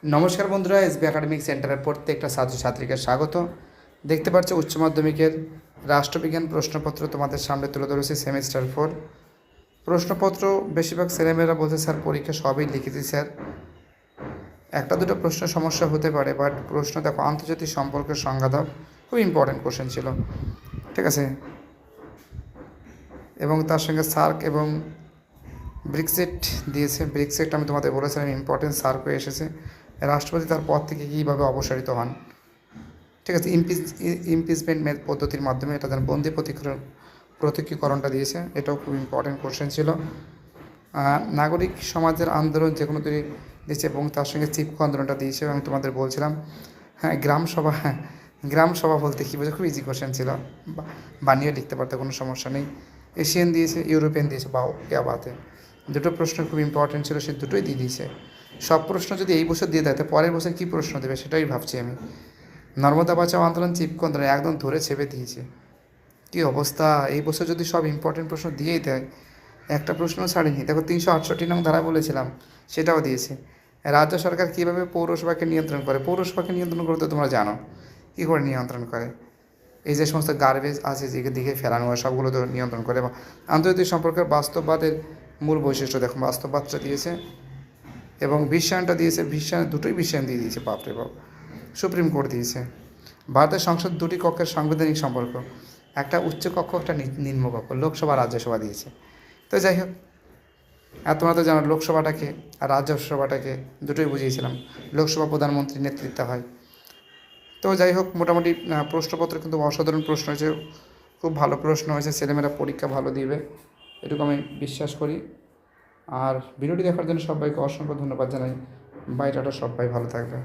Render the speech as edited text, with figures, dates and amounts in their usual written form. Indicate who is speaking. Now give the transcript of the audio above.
Speaker 1: নমস্কার বন্ধুরা, SB academic সেন্টারের প্রত্যেকটা ছাত্রছাত্রীকে স্বাগত। দেখতে পাচ্ছ উচ্চ মাধ্যমিকের রাষ্ট্রবিজ্ঞান প্রশ্নপত্র তোমাদের সামনে তুলে ধরেছে সেমিস্টার 4 প্রশ্নপত্র। বেশিরভাগ ছেলেমেয়েরা বলছে স্যার পরীক্ষা সবই লিখেছি স্যার, একটা দুটো প্রশ্ন সমস্যা হতে পারে, বাট প্রশ্ন দেখো আন্তর্জাতিক সম্পর্কের সংজ্ঞা দাও, খুব ইম্পর্টেন্ট কোশ্চেন ছিল, ঠিক আছে। এবং তার সঙ্গে সার্ক এবং ব্রিক্সেট দিয়েছে। ব্রিক্সেট আমি তোমাদের বলেছিলাম ইম্পর্টেন্ট, সার্ক হয়ে এসেছে। রাষ্ট্রপতি তার পদ থেকে কীভাবে অপসারিত হন, ঠিক আছে। ইমপিচমেন্ট পদ্ধতির মাধ্যমে এটা যেন বন্দি প্রতীকীকরণটা দিয়েছে, এটাও খুব ইম্পর্টেন্ট কোশ্চেন ছিল। নাগরিক সমাজের আন্দোলন যে কোনো তৈরি দিয়েছে এবং তার সঙ্গে চিপকো আন্দোলনটা দিয়েছে। আমি তোমাদের বলছিলাম গ্রাম সভা বলতে কী বোঝে, খুব ইজি কোশ্চেন ছিল, বানিয়ে লিখতে পারতে কোনো সমস্যা নেই। এশিয়ান দিয়েছে, ইউরোপিয়ান দিয়েছে, বাও কে বাতে, দুটো প্রশ্ন খুব ইম্পর্টেন্ট ছিল, সে দুটোই দিয়ে দিয়েছে। সব প্রশ্ন যদি এই বছর দিয়ে দেয় তো পরের বছর কী প্রশ্ন দেবে সেটাই ভাবছি আমি। নর্মদা বাঁচাও আন্দোলন, চিপকো আন্দোলন একদম ধরে ছেপে দিয়েছে, কী অবস্থা। এই বছর যদি সব ইম্পর্টেন্ট প্রশ্ন দিয়েই দেয়, একটা প্রশ্নও ছাড়েনি। দেখো 368 নং ধারা বলেছিলাম, সেটাও দিয়েছে। রাজ্য সরকার কীভাবে পৌরসভাকে নিয়ন্ত্রণ করে, পৌরসভাকে নিয়ন্ত্রণ করতে তোমরা জানো কী করে নিয়ন্ত্রণ করে। এই যে সমস্ত গার্বেজ আছে যেদিকে দিকে ফেলানো হয় সবগুলো তো নিয়ন্ত্রণ করে। এবং আন্তর্জাতিক সম্পর্কের বাস্তববাদের মূল বৈশিষ্ট্য দেখো, বাস্তববাদটা দিয়েছে এবং বিশ্বায়নটা দিয়েছে। বিশ্বায়ন দুটোই বিশ্বায়ন দিয়ে দিয়েছে, বাপরে বাপ। সুপ্রিম কোর্ট দিয়েছে। ভারতের সংসদ দুটি কক্ষের সাংবিধানিক সম্পর্ক, একটা উচ্চ কক্ষ একটা নিম্ন কক্ষ, লোকসভা রাজ্যসভা দিয়েছে। তো যাই হোক, আর তোমরা তো জানো লোকসভাটাকে আর রাজ্যসভাটাকে দুটোই বুঝিয়েছিলাম, লোকসভা প্রধানমন্ত্রীর নেতৃত্বে হয়। তো যাই হোক, মোটামুটি প্রশ্নপত্র কিন্তু অসাধারণ প্রশ্ন হয়েছে, খুব ভালো প্রশ্ন হয়েছে, ছেলেমেয়েরা পরীক্ষা ভালো দিবে এটুকু আমি বিশ্বাস করি। আর ভিডিওটি দেখার জন্য সবাইকে অসংখ্য ধন্যবাদ জানাই। বাই টাটা, সবাই ভালো থাকবে।